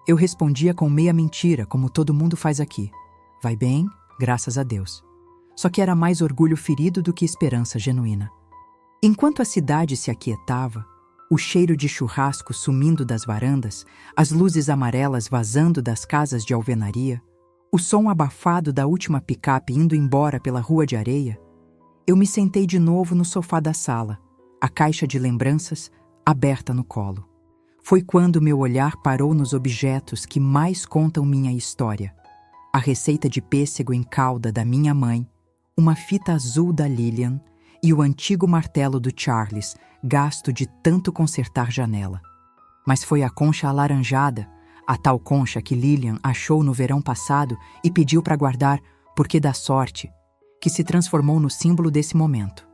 Eu respondia com meia mentira, como todo mundo faz aqui. Vai bem, graças a Deus. Só que era mais orgulho ferido do que esperança genuína. Enquanto a cidade se aquietava, o cheiro de churrasco sumindo das varandas, as luzes amarelas vazando das casas de alvenaria, o som abafado da última picape indo embora pela rua de areia, eu me sentei de novo no sofá da sala, a caixa de lembranças, aberta no colo. Foi quando meu olhar parou nos objetos que mais contam minha história. A receita de pêssego em calda da minha mãe, uma fita azul da Lillian e o antigo martelo do Charles, gasto de tanto consertar janela. Mas foi a concha alaranjada, a tal concha que Lillian achou no verão passado e pediu para guardar porque dá sorte, que se transformou no símbolo desse momento.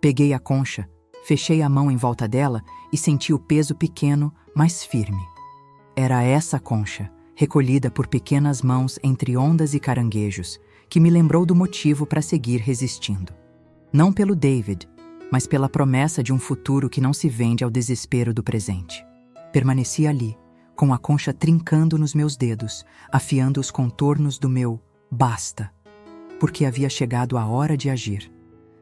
Peguei a concha, fechei a mão em volta dela e senti o peso pequeno, mas firme. Era essa concha, recolhida por pequenas mãos entre ondas e caranguejos, que me lembrou do motivo para seguir resistindo. Não pelo David, mas pela promessa de um futuro que não se vende ao desespero do presente. Permaneci ali, com a concha trincando nos meus dedos, afiando os contornos do meu basta, porque havia chegado a hora de agir.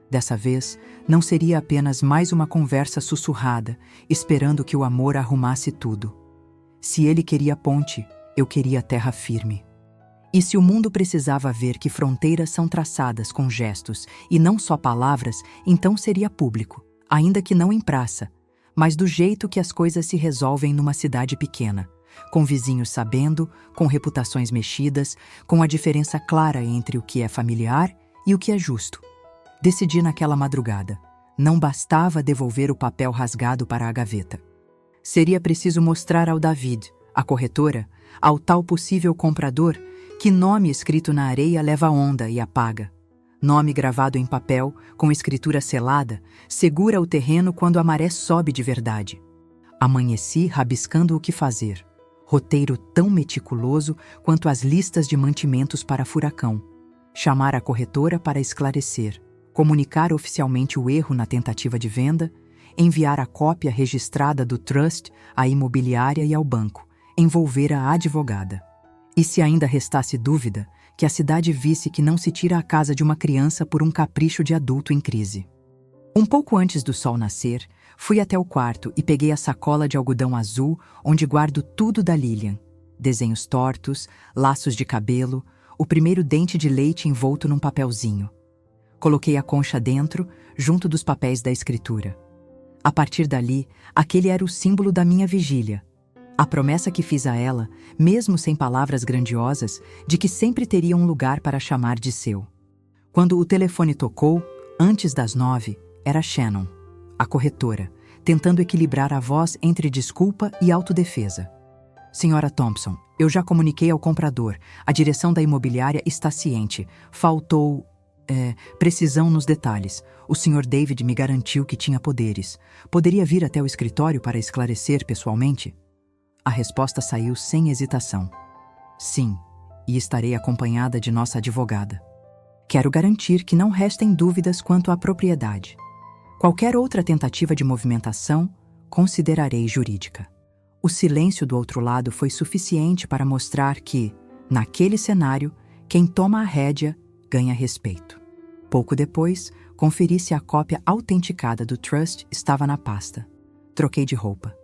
Dessa vez, não seria apenas mais uma conversa sussurrada, esperando que o amor arrumasse tudo. Se ele queria ponte, eu queria terra firme. E se o mundo precisava ver que fronteiras são traçadas com gestos e não só palavras, então seria público, ainda que não em praça, mas do jeito que as coisas se resolvem numa cidade pequena, com vizinhos sabendo, com reputações mexidas, com a diferença clara entre o que é familiar e o que é justo. Decidi naquela madrugada. Não bastava devolver o papel rasgado para a gaveta. Seria preciso mostrar ao David, a corretora, ao tal possível comprador, que nome escrito na areia leva onda e apaga. Nome gravado em papel, com escritura selada, segura o terreno quando a maré sobe de verdade. Amanheci rabiscando o que fazer. Roteiro tão meticuloso quanto as listas de mantimentos para furacão. Chamar a corretora para esclarecer. Comunicar oficialmente o erro na tentativa de venda. Enviar a cópia registrada do trust à imobiliária e ao banco. Envolver a advogada. E se ainda restasse dúvida, que a cidade visse que não se tira a casa de uma criança por um capricho de adulto em crise. Um pouco antes do sol nascer, fui até o quarto e peguei a sacola de algodão azul onde guardo tudo da Lillian. Desenhos tortos, laços de cabelo, o primeiro dente de leite envolto num papelzinho. Coloquei a concha dentro, junto dos papéis da escritura. A partir dali, aquele era o símbolo da minha vigília. A promessa que fiz a ela, mesmo sem palavras grandiosas, de que sempre teria um lugar para chamar de seu. Quando o telefone tocou, antes das 9, era Shannon, a corretora, tentando equilibrar a voz entre desculpa e autodefesa. Senhora Thompson, eu já comuniquei ao comprador. A direção da imobiliária está ciente. Faltou precisão nos detalhes. O Sr. David me garantiu que tinha poderes. Poderia vir até o escritório para esclarecer pessoalmente? A resposta saiu sem hesitação. Sim, e estarei acompanhada de nossa advogada. Quero garantir que não restem dúvidas quanto à propriedade. Qualquer outra tentativa de movimentação, considerarei jurídica. O silêncio do outro lado foi suficiente para mostrar que, naquele cenário, quem toma a rédea ganha respeito. Pouco depois, conferi se a cópia autenticada do trust estava na pasta. Troquei de roupa.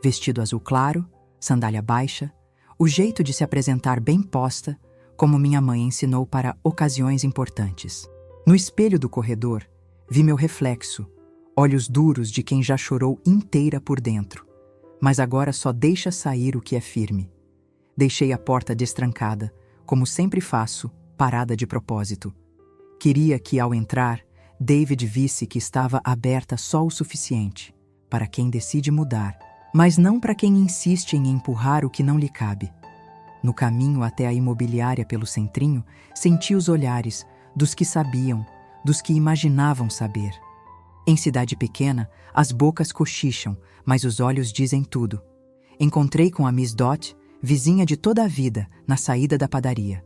Vestido azul claro, sandália baixa, o jeito de se apresentar bem posta, como minha mãe ensinou para ocasiões importantes. No espelho do corredor, vi meu reflexo, olhos duros de quem já chorou inteira por dentro, mas agora só deixa sair o que é firme. Deixei a porta destrancada, como sempre faço, parada de propósito. Queria que, ao entrar, David visse que estava aberta só o suficiente, para quem decide mudar, mas não para quem insiste em empurrar o que não lhe cabe. No caminho até a imobiliária pelo centrinho, senti os olhares dos que sabiam, dos que imaginavam saber. Em cidade pequena, as bocas cochicham, mas os olhos dizem tudo. Encontrei com a Miss Dot, vizinha de toda a vida, na saída da padaria.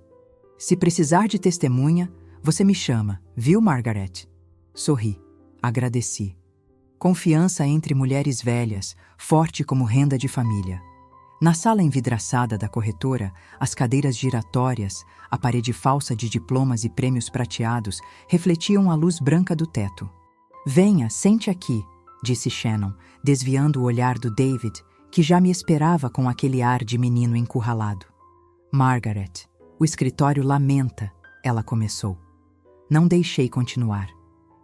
Se precisar de testemunha, você me chama, viu, Margaret? Sorri. Agradeci. Confiança entre mulheres velhas, forte como renda de família. Na sala envidraçada da corretora, as cadeiras giratórias, a parede falsa de diplomas e prêmios prateados refletiam a luz branca do teto. Venha, sente aqui, disse Shannon, desviando o olhar do David, que já me esperava com aquele ar de menino encurralado. Margaret, o escritório lamenta, ela começou. Não deixei continuar.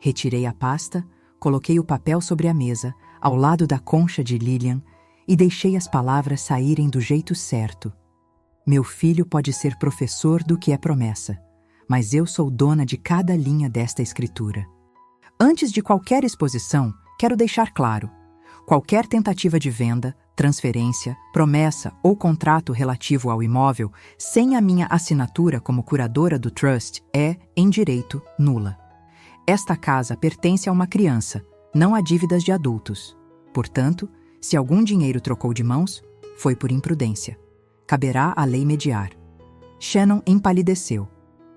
Retirei a pasta, coloquei o papel sobre a mesa, ao lado da concha de Lilian, e deixei as palavras saírem do jeito certo. Meu filho pode ser professor do que é promessa, mas eu sou dona de cada linha desta escritura. Antes de qualquer exposição, quero deixar claro: qualquer tentativa de venda, transferência, promessa ou contrato relativo ao imóvel sem a minha assinatura como curadora do trust é, em direito, nula. Esta casa pertence a uma criança, não a dívidas de adultos. Portanto, se algum dinheiro trocou de mãos, foi por imprudência. Caberá à lei mediar. Shannon empalideceu.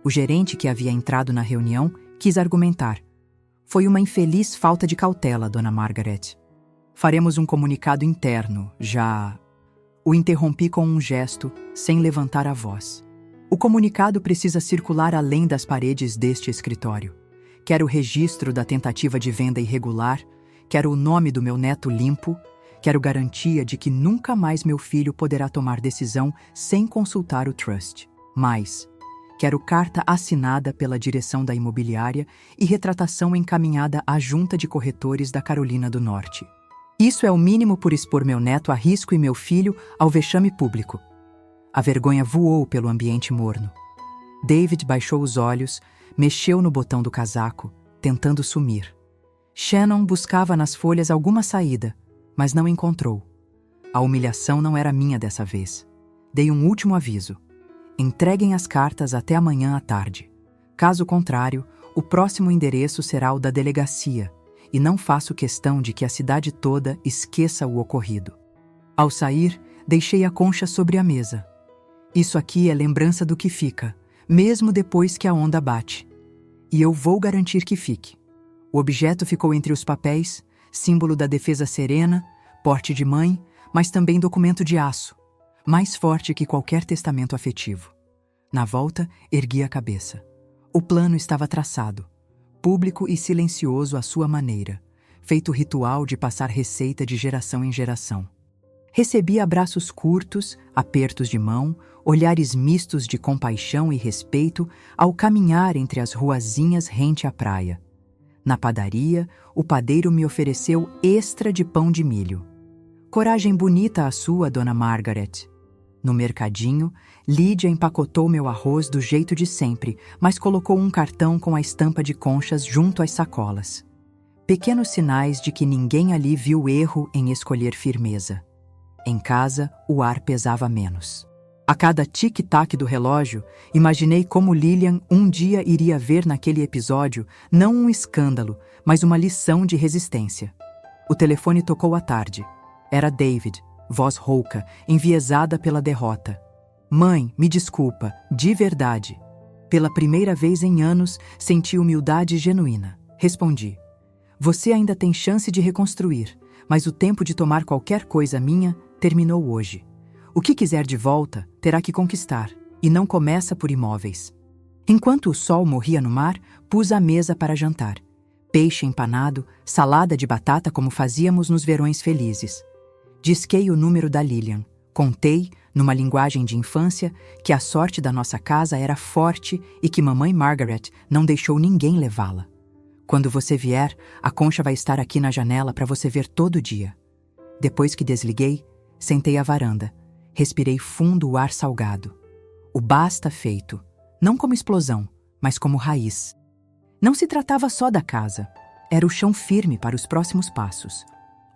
O gerente que havia entrado na reunião quis argumentar. Foi uma infeliz falta de cautela, Dona Margaret. Faremos um comunicado interno, já... O interrompi com um gesto, sem levantar a voz. O comunicado precisa circular além das paredes deste escritório. Quero o registro da tentativa de venda irregular, quero o nome do meu neto limpo, quero garantia de que nunca mais meu filho poderá tomar decisão sem consultar o trust. Mais, quero carta assinada pela direção da imobiliária e retratação encaminhada à Junta de Corretores da Carolina do Norte. Isso é o mínimo por expor meu neto a risco e meu filho ao vexame público. A vergonha voou pelo ambiente morno. David baixou os olhos, mexeu no botão do casaco, tentando sumir. Shannon buscava nas folhas alguma saída, mas não encontrou. A humilhação não era minha dessa vez. Dei um último aviso. Entreguem as cartas até amanhã à tarde. Caso contrário, o próximo endereço será o da delegacia, e não faço questão de que a cidade toda esqueça o ocorrido. Ao sair, deixei a concha sobre a mesa. Isso aqui é lembrança do que fica, mesmo depois que a onda bate. E eu vou garantir que fique. O objeto ficou entre os papéis, símbolo da defesa serena, porte de mãe, mas também documento de aço, mais forte que qualquer testamento afetivo. Na volta, ergui a cabeça. O plano estava traçado, público e silencioso à sua maneira, feito ritual de passar receita de geração em geração. Recebi abraços curtos, apertos de mão, olhares mistos de compaixão e respeito ao caminhar entre as ruazinhas rente à praia. Na padaria, o padeiro me ofereceu extra de pão de milho. Coragem bonita a sua, Dona Margaret. No mercadinho, Lídia empacotou meu arroz do jeito de sempre, mas colocou um cartão com a estampa de conchas junto às sacolas. Pequenos sinais de que ninguém ali viu erro em escolher firmeza. Em casa, o ar pesava menos. A cada tic-tac do relógio, imaginei como Lilian um dia iria ver naquele episódio não um escândalo, mas uma lição de resistência. O telefone tocou à tarde. Era David, voz rouca, enviesada pela derrota. Mãe, me desculpa, de verdade. Pela primeira vez em anos, senti humildade genuína. Respondi. Você ainda tem chance de reconstruir, mas o tempo de tomar qualquer coisa minha terminou hoje. O que quiser de volta, terá que conquistar, e não começa por imóveis. Enquanto o sol morria no mar, pus a mesa para jantar. Peixe empanado, salada de batata como fazíamos nos verões felizes. Disquei o número da Lilian. Contei, numa linguagem de infância, que a sorte da nossa casa era forte e que mamãe Margaret não deixou ninguém levá-la. Quando você vier, a concha vai estar aqui na janela para você ver todo dia. Depois que desliguei, sentei à varanda. Respirei fundo o ar salgado. O basta feito, não como explosão, mas como raiz. Não se tratava só da casa. Era o chão firme para os próximos passos.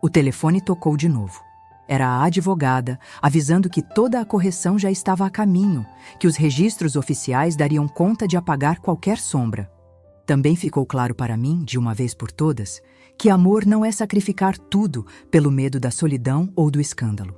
O telefone tocou de novo. Era a advogada, avisando que toda a correção já estava a caminho, que os registros oficiais dariam conta de apagar qualquer sombra. Também ficou claro para mim, de uma vez por todas, que amor não é sacrificar tudo pelo medo da solidão ou do escândalo.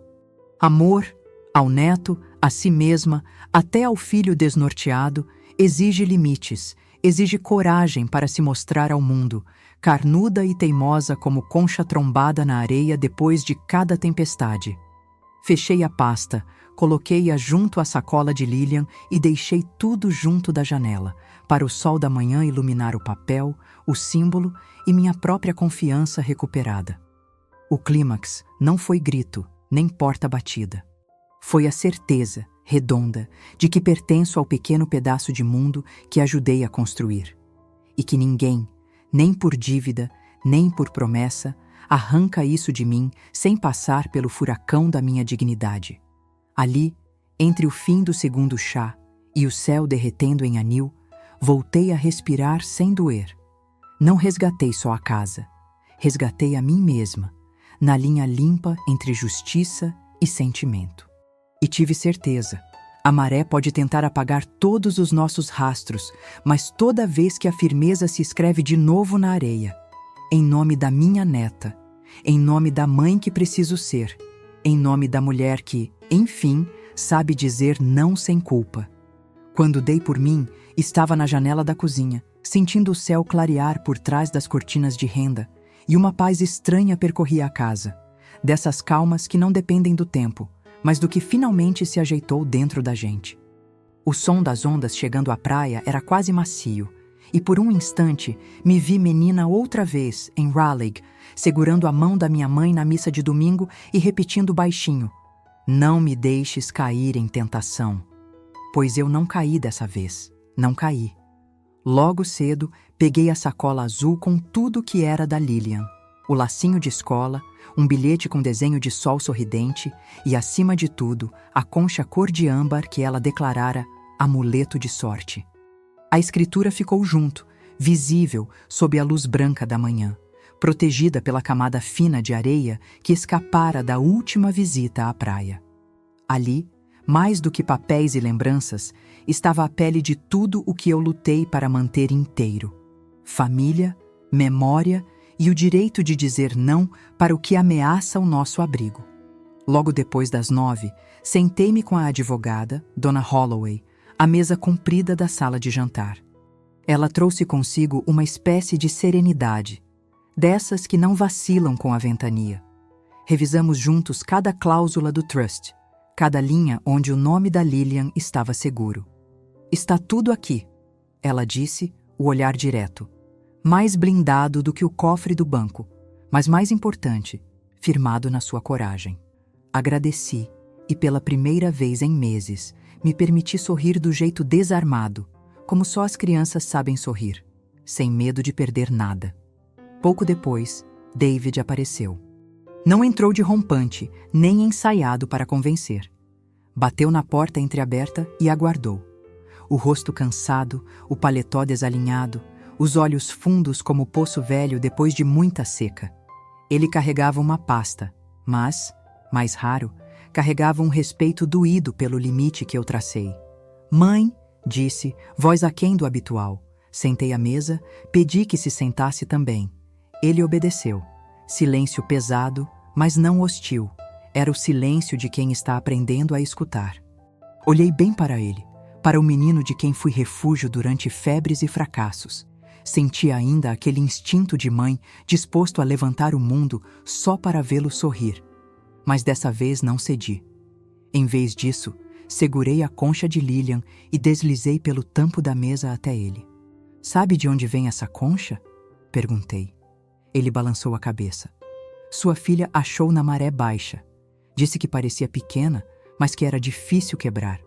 Amor, ao neto, a si mesma, até ao filho desnorteado, exige limites, exige coragem para se mostrar ao mundo, carnuda e teimosa como concha trombada na areia depois de cada tempestade. Fechei a pasta, coloquei-a junto à sacola de Lilian e deixei tudo junto da janela, para o sol da manhã iluminar o papel, o símbolo e minha própria confiança recuperada. O clímax não foi grito, nem porta batida. Foi a certeza, redonda, de que pertenço ao pequeno pedaço de mundo que ajudei a construir. E que ninguém, nem por dívida, nem por promessa, arranca isso de mim sem passar pelo furacão da minha dignidade. Ali, entre o fim do segundo chá e o céu derretendo em anil, voltei a respirar sem doer. Não resgatei só a casa, resgatei a mim mesma, na linha limpa entre justiça e sentimento. E tive certeza, a maré pode tentar apagar todos os nossos rastros, mas toda vez que a firmeza se escreve de novo na areia, em nome da minha neta, em nome da mãe que preciso ser, em nome da mulher que, enfim, sabe dizer não sem culpa. Quando dei por mim, estava na janela da cozinha, sentindo o céu clarear por trás das cortinas de renda, e uma paz estranha percorria a casa, dessas calmas que não dependem do tempo, mas do que finalmente se ajeitou dentro da gente. O som das ondas chegando à praia era quase macio, e por um instante me vi menina outra vez em Raleigh, segurando a mão da minha mãe na missa de domingo e repetindo baixinho: "Não me deixes cair em tentação." Pois eu não caí dessa vez, não caí. Logo cedo, peguei a sacola azul com tudo que era da Lilian. O lacinho de escola, um bilhete com desenho de sol sorridente e, acima de tudo, a concha cor de âmbar que ela declarara amuleto de sorte. A escritura ficou junto, visível sob a luz branca da manhã, protegida pela camada fina de areia que escapara da última visita à praia. Ali, mais do que papéis e lembranças, estava a pele de tudo o que eu lutei para manter inteiro: família, memória e o direito de dizer não para o que ameaça o nosso abrigo. Logo depois das 9, sentei-me com a advogada, Dona Holloway, à mesa comprida da sala de jantar. Ela trouxe consigo uma espécie de serenidade, dessas que não vacilam com a ventania. Revisamos juntos cada cláusula do trust, cada linha onde o nome da Lilian estava seguro. "Está tudo aqui", ela disse, o olhar direto. Mais blindado do que o cofre do banco, mas mais importante, firmado na sua coragem. Agradeci e, pela primeira vez em meses, me permiti sorrir do jeito desarmado, como só as crianças sabem sorrir, sem medo de perder nada. Pouco depois, David apareceu. Não entrou de rompante, nem ensaiado para convencer. Bateu na porta entreaberta e aguardou. O rosto cansado, o paletó desalinhado, os olhos fundos como poço velho depois de muita seca. Ele carregava uma pasta, mas, mais raro, carregava um respeito doído pelo limite que eu tracei. "Mãe", disse, voz aquém do habitual. Sentei à mesa, pedi que se sentasse também. Ele obedeceu. Silêncio pesado, mas não hostil. Era o silêncio de quem está aprendendo a escutar. Olhei bem para ele, para o menino de quem fui refúgio durante febres e fracassos. Senti ainda aquele instinto de mãe disposto a levantar o mundo só para vê-lo sorrir. Mas dessa vez não cedi. Em vez disso, segurei a concha de Lilian e deslizei pelo tampo da mesa até ele. "Sabe de onde vem essa concha?" perguntei. Ele balançou a cabeça. Sua filha achou na maré baixa. Disse que parecia pequena, mas que era difícil quebrar.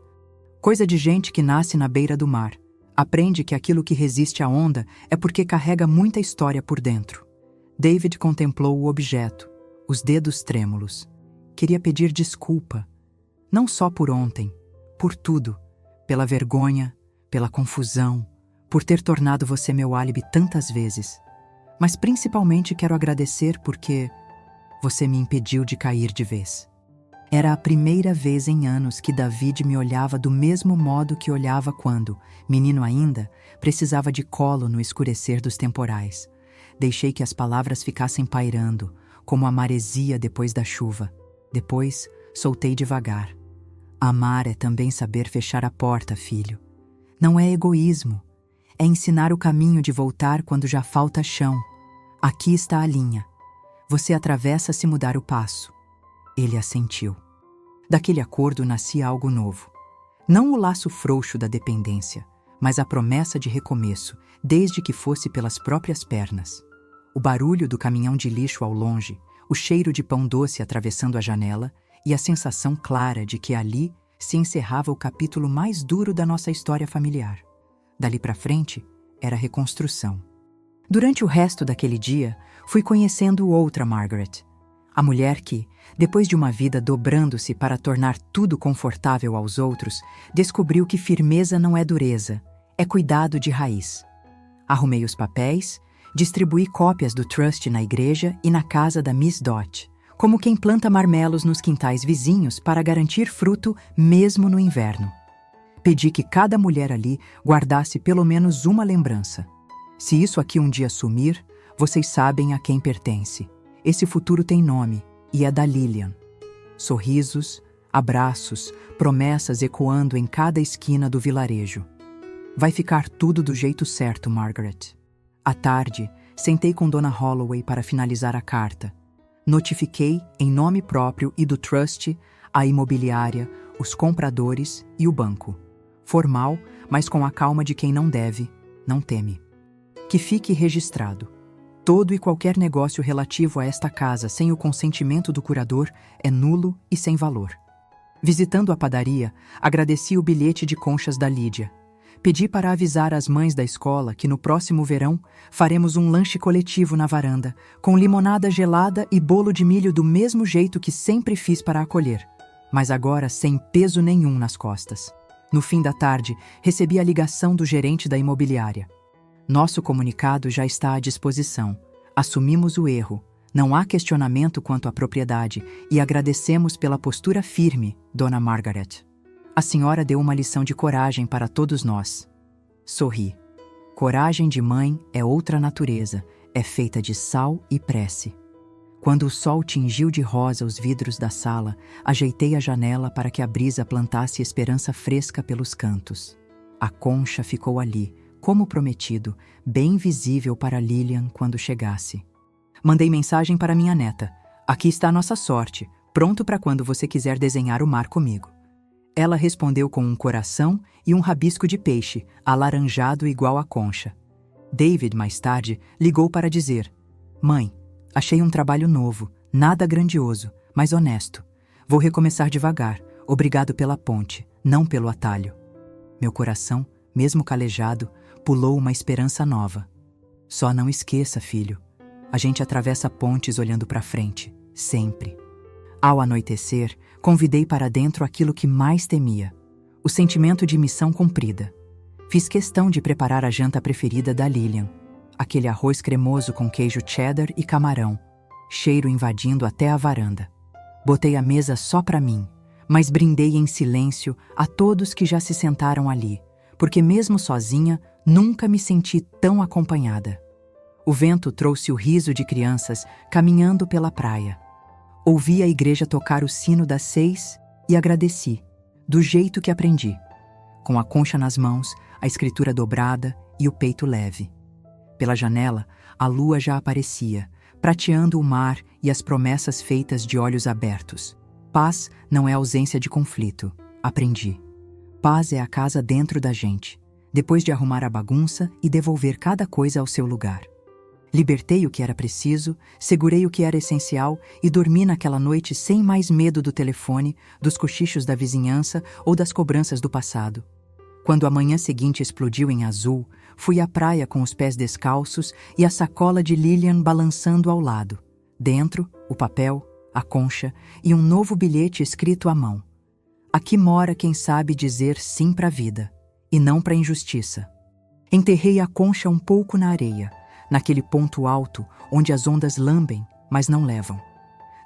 Coisa de gente que nasce na beira do mar. Aprende que aquilo que resiste à onda é porque carrega muita história por dentro. David contemplou o objeto, os dedos trêmulos. Queria pedir desculpa. Não só por ontem, por tudo. Pela vergonha, pela confusão, por ter tornado você meu álibi tantas vezes. Mas principalmente quero agradecer porque você me impediu de cair de vez. Era a primeira vez em anos que David me olhava do mesmo modo que olhava quando, menino ainda, precisava de colo no escurecer dos temporais. Deixei que as palavras ficassem pairando, como a maresia depois da chuva. Depois, soltei devagar. Amar é também saber fechar a porta, filho. Não é egoísmo. É ensinar o caminho de voltar quando já falta chão. Aqui está a linha. Você atravessa se mudar o passo. Ele assentiu. Daquele acordo nascia algo novo. Não o laço frouxo da dependência, mas a promessa de recomeço, desde que fosse pelas próprias pernas. O barulho do caminhão de lixo ao longe, o cheiro de pão doce atravessando a janela e a sensação clara de que ali se encerrava o capítulo mais duro da nossa história familiar. Dali para frente, era reconstrução. Durante o resto daquele dia, fui conhecendo outra Margaret. A mulher que, depois de uma vida dobrando-se para tornar tudo confortável aos outros, descobriu que firmeza não é dureza, é cuidado de raiz. Arrumei os papéis, distribuí cópias do Trust na igreja e na casa da Miss Dot, como quem planta marmelos nos quintais vizinhos para garantir fruto mesmo no inverno. Pedi que cada mulher ali guardasse pelo menos uma lembrança. Se isso aqui um dia sumir, vocês sabem a quem pertence. Esse futuro tem nome, e é da Lillian. Sorrisos, abraços, promessas ecoando em cada esquina do vilarejo. Vai ficar tudo do jeito certo, Margaret. À tarde, sentei com Dona Holloway para finalizar a carta. Notifiquei, em nome próprio e do Trust, a imobiliária, os compradores e o banco. Formal, mas com a calma de quem não deve, não teme. Que fique registrado. Todo e qualquer negócio relativo a esta casa sem o consentimento do curador é nulo e sem valor. Visitando a padaria, agradeci o bilhete de conchas da Lídia. Pedi para avisar as mães da escola que no próximo verão faremos um lanche coletivo na varanda, com limonada gelada e bolo de milho do mesmo jeito que sempre fiz para acolher, mas agora sem peso nenhum nas costas. No fim da tarde, recebi a ligação do gerente da imobiliária. Nosso comunicado já está à disposição. Assumimos o erro. Não há questionamento quanto à propriedade e agradecemos pela postura firme, Dona Margaret. A senhora deu uma lição de coragem para todos nós. Sorri. Coragem de mãe é outra natureza, é feita de sal e prece. Quando o sol tingiu de rosa os vidros da sala, ajeitei a janela para que a brisa plantasse esperança fresca pelos cantos. A concha ficou ali, como prometido, bem visível para Lillian quando chegasse. Mandei mensagem para minha neta. Aqui está a nossa sorte, pronto para quando você quiser desenhar o mar comigo. Ela respondeu com um coração e um rabisco de peixe, alaranjado igual à concha. David, mais tarde, ligou para dizer: Mãe, achei um trabalho novo, nada grandioso, mas honesto. Vou recomeçar devagar, obrigado pela ponte, não pelo atalho. Meu coração, mesmo calejado, pulou uma esperança nova. Só não esqueça, filho. A gente atravessa pontes olhando para frente, sempre. Ao anoitecer, convidei para dentro aquilo que mais temia, o sentimento de missão cumprida. Fiz questão de preparar a janta preferida da Lillian, aquele arroz cremoso com queijo cheddar e camarão, cheiro invadindo até a varanda. Botei a mesa só para mim, mas brindei em silêncio a todos que já se sentaram ali, porque mesmo sozinha, nunca me senti tão acompanhada. O vento trouxe o riso de crianças caminhando pela praia. Ouvi a igreja tocar o sino das 6 e agradeci, do jeito que aprendi, com a concha nas mãos, a escritura dobrada e o peito leve. Pela janela, a lua já aparecia, prateando o mar e as promessas feitas de olhos abertos. Paz não é ausência de conflito, aprendi. Paz é a casa dentro da gente, depois de arrumar a bagunça e devolver cada coisa ao seu lugar. Libertei o que era preciso, segurei o que era essencial e dormi naquela noite sem mais medo do telefone, dos cochichos da vizinhança ou das cobranças do passado. Quando a manhã seguinte explodiu em azul, fui à praia com os pés descalços e a sacola de Lillian balançando ao lado. Dentro, o papel, a concha e um novo bilhete escrito à mão. Aqui mora quem sabe dizer sim para a vida, e não para a injustiça. Enterrei a concha um pouco na areia, naquele ponto alto onde as ondas lambem, mas não levam.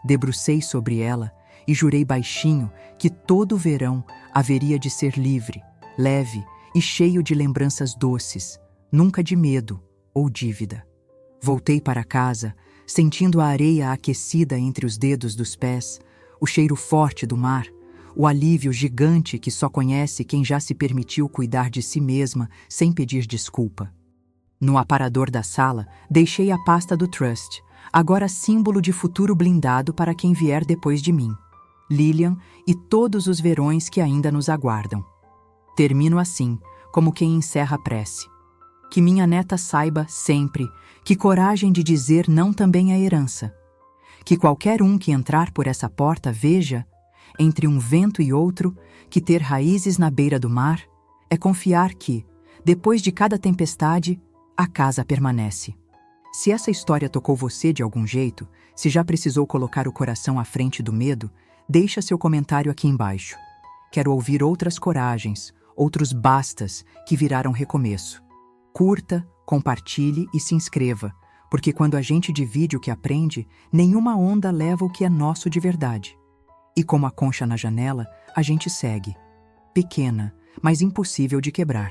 Debrucei sobre ela e jurei baixinho que todo o verão haveria de ser livre, leve e cheio de lembranças doces, nunca de medo ou dívida. Voltei para casa, sentindo a areia aquecida entre os dedos dos pés, o cheiro forte do mar, o alívio gigante que só conhece quem já se permitiu cuidar de si mesma sem pedir desculpa. No aparador da sala, deixei a pasta do Trust, agora símbolo de futuro blindado para quem vier depois de mim. Lillian e todos os verões que ainda nos aguardam. Termino assim, como quem encerra a prece. Que minha neta saiba, sempre, que coragem de dizer não também é herança. Que qualquer um que entrar por essa porta veja, entre um vento e outro, que ter raízes na beira do mar é confiar que, depois de cada tempestade, a casa permanece. Se essa história tocou você de algum jeito, se já precisou colocar o coração à frente do medo, deixa seu comentário aqui embaixo. Quero ouvir outras coragens, outros bastas que viraram recomeço. Curta, compartilhe e se inscreva, porque quando a gente divide o que aprende, nenhuma onda leva o que é nosso de verdade. E como a concha na janela, a gente segue. Pequena, mas impossível de quebrar.